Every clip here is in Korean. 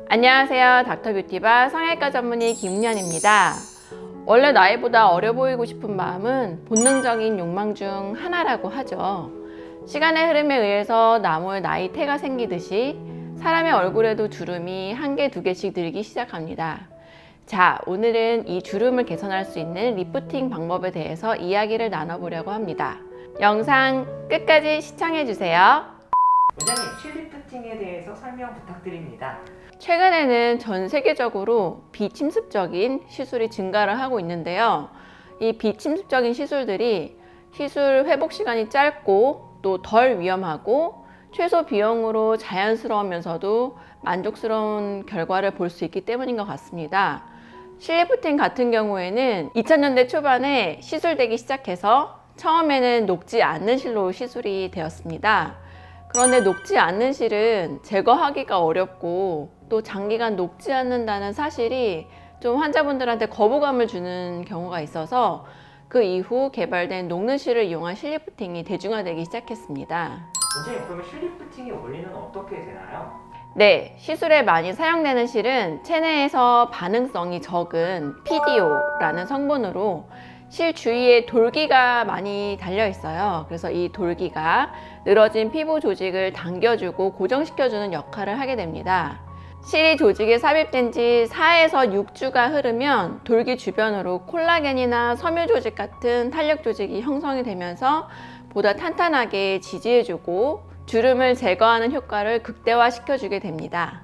안녕하세요. 닥터뷰티바 성형외과 전문의 김은현입니다. 원래 나이보다 어려 보이고 싶은 마음은 본능적인 욕망 중 하나라고 하죠. 시간의 흐름에 의해서 나무의 나이테가 생기듯이 사람의 얼굴에도 주름이 한 개, 두 개씩 늘기 시작합니다. 자, 오늘은 이 주름을 개선할 수 있는 리프팅 방법에 대해서 이야기를 나눠보려고 합니다. 영상 끝까지 시청해주세요. 원장님, 실리프팅에 대해서 설명 부탁드립니다. 최근에는 전 세계적으로 비침습적인 시술이 증가를 하고 있는데요. 이 비침습적인 시술들이 시술 회복 시간이 짧고 또 덜 위험하고 최소 비용으로 자연스러우면서도 만족스러운 결과를 볼 수 있기 때문인 것 같습니다. 실리프팅 같은 경우에는 2000년대 초반에 시술되기 시작해서 처음에는 녹지 않는 실로 시술이 되었습니다. 그런데 녹지 않는 실은 제거하기가 어렵고 또 장기간 녹지 않는다는 사실이 좀 환자분들한테 거부감을 주는 경우가 있어서 그 이후 개발된 녹는 실을 이용한 실리프팅이 대중화되기 시작했습니다. 원장님, 그러면 실리프팅의 원리는 어떻게 되나요? 네, 시술에 많이 사용되는 실은 체내에서 반응성이 적은 PDO라는 성분으로 실 주위에 돌기가 많이 달려 있어요. 그래서 이 돌기가 늘어진 피부 조직을 당겨주고 고정시켜주는 역할을 하게 됩니다. 실이 조직에 삽입된 지 4에서 6주가 흐르면 돌기 주변으로 콜라겐이나 섬유 조직 같은 탄력 조직이 형성이 되면서 보다 탄탄하게 지지해주고 주름을 제거하는 효과를 극대화시켜주게 됩니다.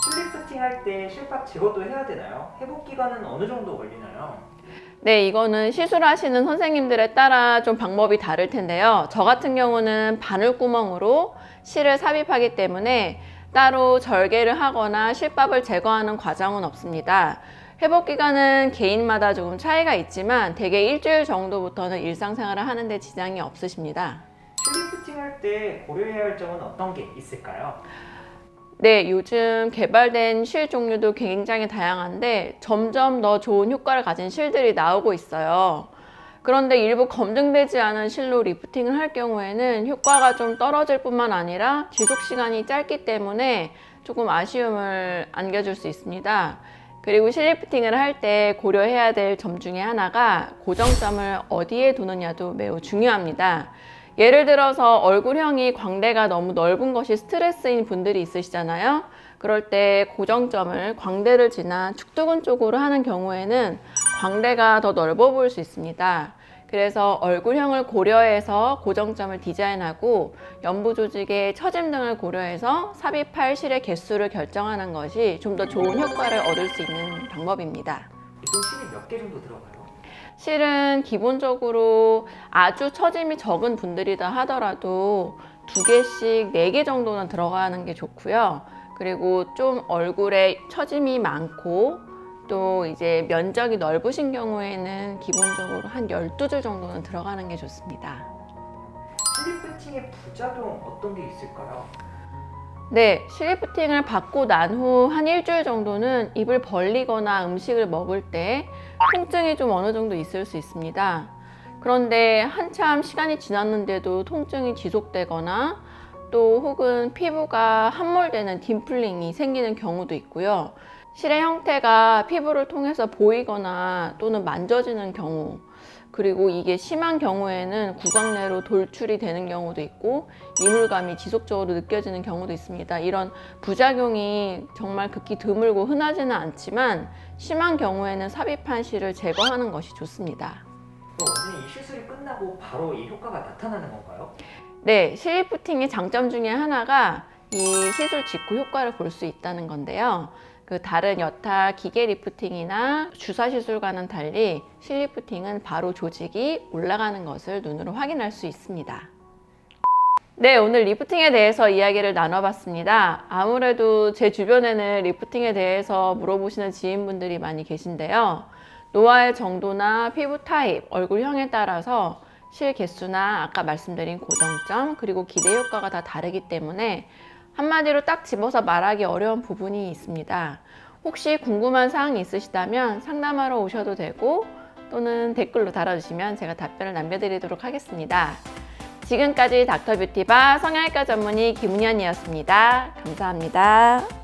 실리프팅 할 때 실밥 제거도 해야 되나요? 회복 기간은 어느 정도 걸리나요? 네, 이거는 시술하시는 선생님들에 따라 좀 방법이 다를 텐데요. 저 같은 경우는 바늘구멍으로 실을 삽입하기 때문에 따로 절개를 하거나 실밥을 제거하는 과정은 없습니다. 회복 기간은 개인마다 조금 차이가 있지만 대개 일주일 정도부터는 일상생활을 하는데 지장이 없으십니다. 실리프팅 할 때 고려해야 할 점은 어떤 게 있을까요? 네, 요즘 개발된 실 종류도 굉장히 다양한데 점점 더 좋은 효과를 가진 실들이 나오고 있어요. 그런데 일부 검증되지 않은 실로 리프팅을 할 경우에는 효과가 좀 떨어질 뿐만 아니라 지속 시간이 짧기 때문에 조금 아쉬움을 안겨줄 수 있습니다. 그리고 실리프팅을 할 때 고려해야 될 점 중에 하나가 고정점을 어디에 두느냐도 매우 중요합니다. 예를 들어서 얼굴형이 광대가 너무 넓은 것이 스트레스인 분들이 있으시잖아요. 그럴 때 고정점을 광대를 지나 축두근 쪽으로 하는 경우에는 광대가 더 넓어 보일 수 있습니다. 그래서 얼굴형을 고려해서 고정점을 디자인하고 연부 조직의 처짐 등을 고려해서 삽입할 실의 개수를 결정하는 것이 좀 더 좋은 효과를 얻을 수 있는 방법입니다. 보통 실이 몇 개 정도 들어가요? 실은 기본적으로 아주 처짐이 적은 분들이다 하더라도 2개씩 4개 정도는 들어가는 게 좋고요. 그리고 좀 얼굴에 처짐이 많고 또 이제 면적이 넓으신 경우에는 기본적으로 한 12줄 정도는 들어가는 게 좋습니다. 실리프팅의 부작용 어떤 게 있을까요? 네, 실리프팅을 받고 난 후 한 일주일 정도는 입을 벌리거나 음식을 먹을 때 통증이 좀 어느 정도 있을 수 있습니다. 그런데 한참 시간이 지났는데도 통증이 지속되거나 또 혹은 피부가 함몰되는 딤플링이 생기는 경우도 있고요. 실의 형태가 피부를 통해서 보이거나 또는 만져지는 경우, 그리고 이게 심한 경우에는 구강 내로 돌출이 되는 경우도 있고 이물감이 지속적으로 느껴지는 경우도 있습니다. 이런 부작용이 정말 극히 드물고 흔하지는 않지만 심한 경우에는 삽입한 실을 제거하는 것이 좋습니다. 원장님, 이 시술이 끝나고 바로 이 효과가 나타나는 건가요? 네, 실리프팅의 장점 중에 하나가 이 시술 직후 효과를 볼 수 있다는 건데요. 그 다른 여타 기계 리프팅이나 주사 시술과는 달리 실리프팅은 바로 조직이 올라가는 것을 눈으로 확인할 수 있습니다. 네, 오늘 리프팅에 대해서 이야기를 나눠봤습니다. 아무래도 제 주변에는 리프팅에 대해서 물어보시는 지인분들이 많이 계신데요. 노화의 정도나 피부 타입, 얼굴형에 따라서 실 개수나 아까 말씀드린 고정점 그리고 기대 효과가 다 다르기 때문에 한마디로 딱 집어서 말하기 어려운 부분이 있습니다. 혹시 궁금한 사항이 있으시다면 상담하러 오셔도 되고 또는 댓글로 달아주시면 제가 답변을 남겨드리도록 하겠습니다. 지금까지 닥터뷰티바 성형외과 전문의 김은현이었습니다. 감사합니다.